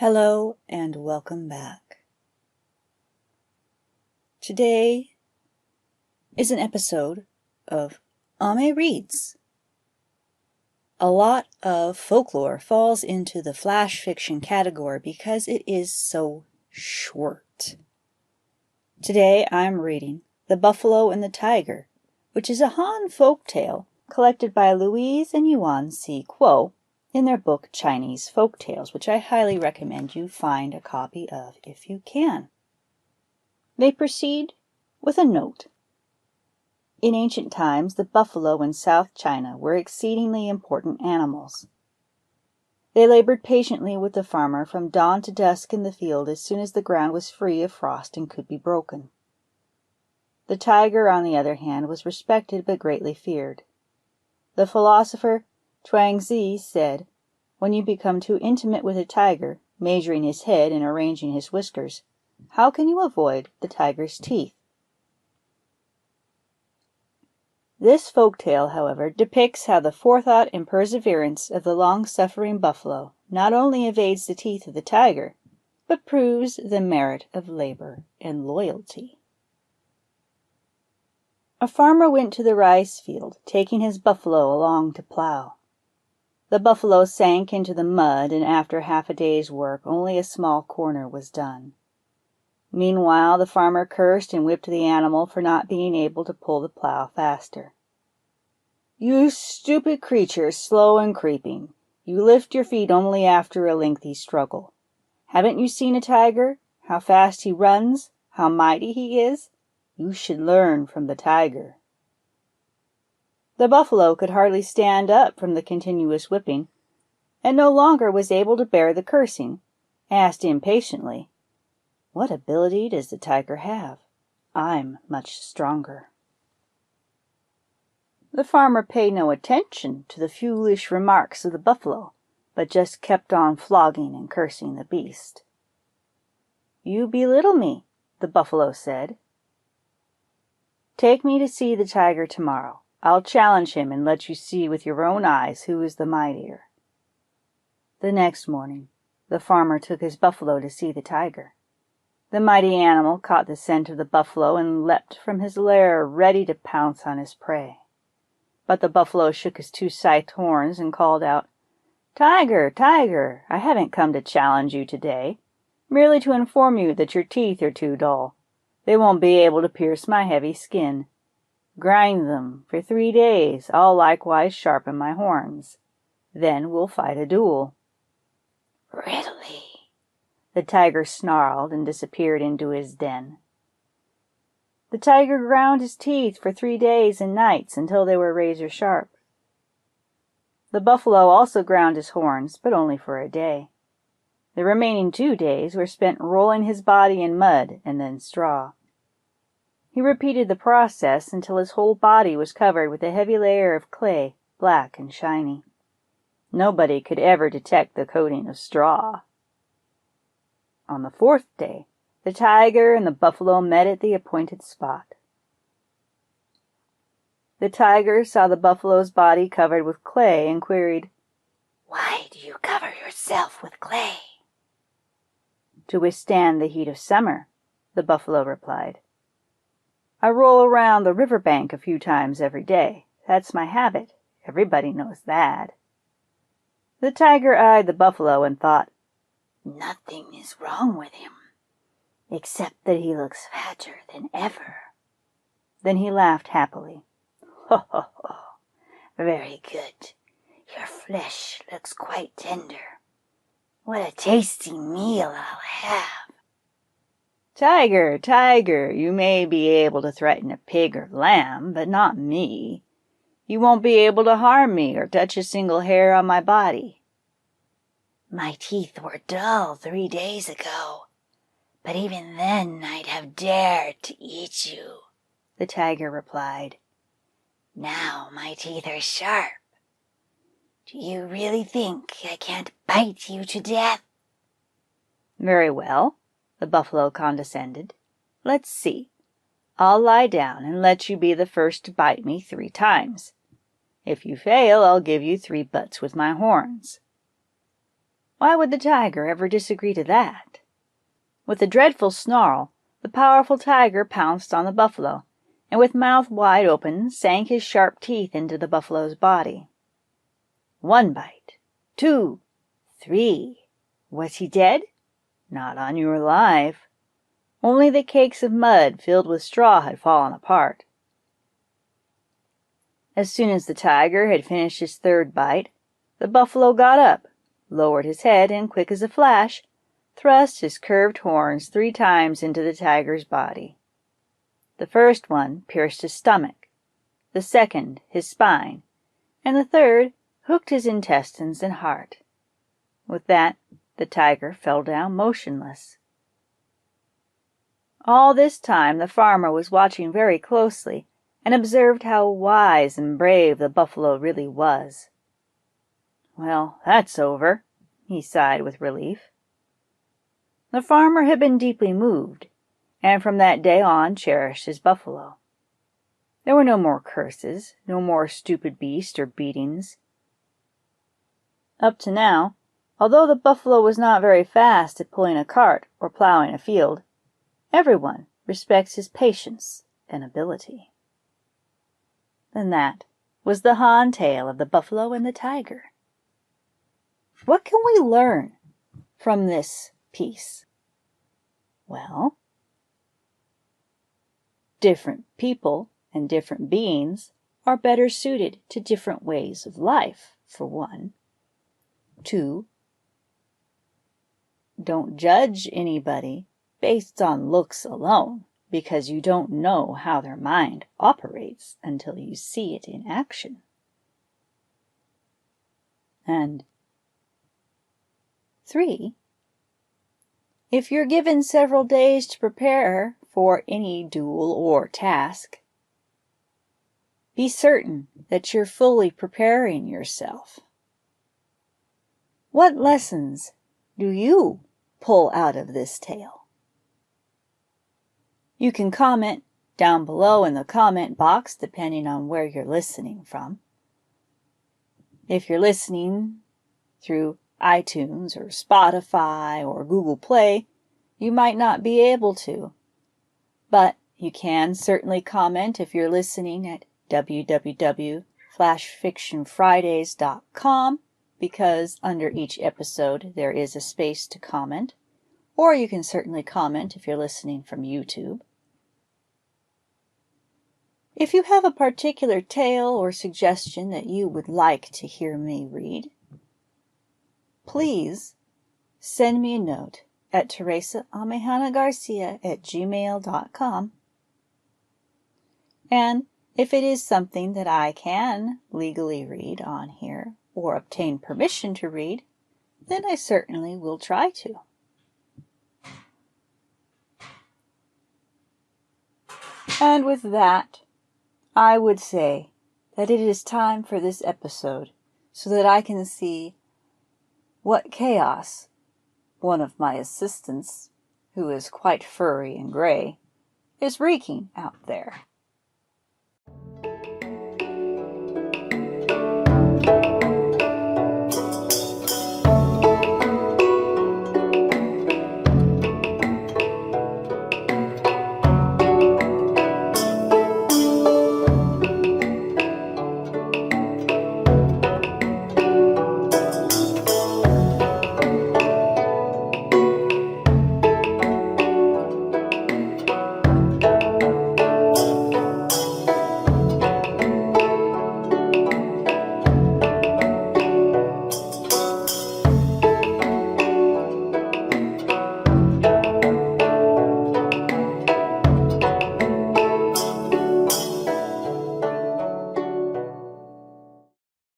Hello and welcome back. Today is an episode of Ame Reads. A lot of folklore falls into the flash fiction category because it is so short. Today I'm reading The Buffalo and the Tiger, which is a Han folktale collected by Louise and Yuan C. Kuo in their book Chinese Folktales, which I highly recommend you find a copy of if you can. They proceed with a note. In ancient times, the buffalo in South China were exceedingly important animals. They labored patiently with the farmer from dawn to dusk in the field as soon as the ground was free of frost and could be broken. The tiger, on the other hand, was respected but greatly feared. The philosopher Chuangzi said, "When you become too intimate with a tiger, measuring his head and arranging his whiskers, how can you avoid the tiger's teeth?" This folktale, however, depicts how the forethought and perseverance of the long-suffering buffalo not only evades the teeth of the tiger, but proves the merit of labor and loyalty. A farmer went to the rice field, taking his buffalo along to plow. The buffalo sank into the mud, and after half a day's work, only a small corner was done. Meanwhile, the farmer cursed and whipped the animal for not being able to pull the plow faster. "You stupid creature, slow and creeping! You lift your feet only after a lengthy struggle. Haven't you seen a tiger? How fast he runs, how mighty he is? You should learn from the tiger." The buffalo could hardly stand up from the continuous whipping, and no longer was able to bear the cursing, asked impatiently, "What ability does the tiger have? I'm much stronger." The farmer paid no attention to the foolish remarks of the buffalo, but just kept on flogging and cursing the beast. "You belittle me," the buffalo said. "Take me to see the tiger tomorrow. I'll challenge him and let you see with your own eyes who is the mightier." The next morning, the farmer took his buffalo to see the tiger. The mighty animal caught the scent of the buffalo and leapt from his lair, ready to pounce on his prey. But the buffalo shook his two scythed horns and called out, "Tiger, tiger, I haven't come to challenge you today, merely to inform you that your teeth are too dull. They won't be able to pierce my heavy skin. Grind them for 3 days. I'll likewise sharpen my horns. Then we'll fight a duel." "Really?" The tiger snarled and disappeared into his den. The tiger ground his teeth for 3 days and nights until they were razor sharp. The buffalo also ground his horns, but only for a day. The remaining 2 days were spent rolling his body in mud and then straw. He repeated the process until his whole body was covered with a heavy layer of clay, black and shiny. Nobody could ever detect the coating of straw. On the 4th day, the tiger and the buffalo met at the appointed spot. The tiger saw the buffalo's body covered with clay and queried, "Why do you cover yourself with clay?" "To withstand the heat of summer," the buffalo replied. "I roll around the river bank a few times every day. That's my habit. Everybody knows that." The tiger eyed the buffalo and thought, "Nothing is wrong with him, except that he looks fatter than ever." Then he laughed happily. "Ho, ho, ho! Very good. Your flesh looks quite tender. What a tasty meal I'll have." "Tiger, tiger, you may be able to threaten a pig or lamb, but not me. You won't be able to harm me or touch a single hair on my body." "My teeth were dull 3 days ago, but even then I'd have dared to eat you," the tiger replied. "Now my teeth are sharp. Do you really think I can't bite you to death?" "Very well," the buffalo condescended. "Let's see. I'll lie down and let you be the first to bite me 3 times. If you fail, I'll give you 3 butts with my horns." Why would the tiger ever disagree to that? With a dreadful snarl, the powerful tiger pounced on the buffalo, and with mouth wide open sank his sharp teeth into the buffalo's body. 1 bite, 2, 3. Was he dead? Not on your life. Only the cakes of mud filled with straw had fallen apart. As soon as the tiger had finished his 3rd bite, the buffalo got up, lowered his head, and, quick as a flash, thrust his curved horns 3 times into the tiger's body. The first one pierced his stomach, the second his spine, and the third hooked his intestines and heart. With that, the tiger fell down motionless. All this time the farmer was watching very closely and observed how wise and brave the buffalo really was. "Well, that's over," he sighed with relief. The farmer had been deeply moved, and from that day on cherished his buffalo. There were no more curses, no more stupid beast or beatings. Up to now, although the buffalo was not very fast at pulling a cart or plowing a field, everyone respects his patience and ability. And that was the Han tale of the buffalo and the tiger. What can we learn from this piece? Well, different people and different beings are better suited to different ways of life, for one. 2, don't judge anybody based on looks alone, because you don't know how their mind operates until you see it in action. And 3, if you're given several days to prepare for any duel or task, be certain that you're fully preparing yourself. What lessons do you pull out of this tale? You can comment down below in the comment box depending on where you're listening from. If you're listening through iTunes or Spotify or Google Play, you might not be able to, but you can certainly comment if you're listening at www.flashfictionfridays.com, because under each episode there is a space to comment, or you can certainly comment if you're listening from YouTube. If you have a particular tale or suggestion that you would like to hear me read, please send me a note at Teresa Amehana Garcia at gmail.com. And if it is something that I can legally read on here or obtain permission to read, then I certainly will try to. And with that, I would say that it is time for this episode so that I can see what chaos one of my assistants, who is quite furry and gray, is wreaking out there.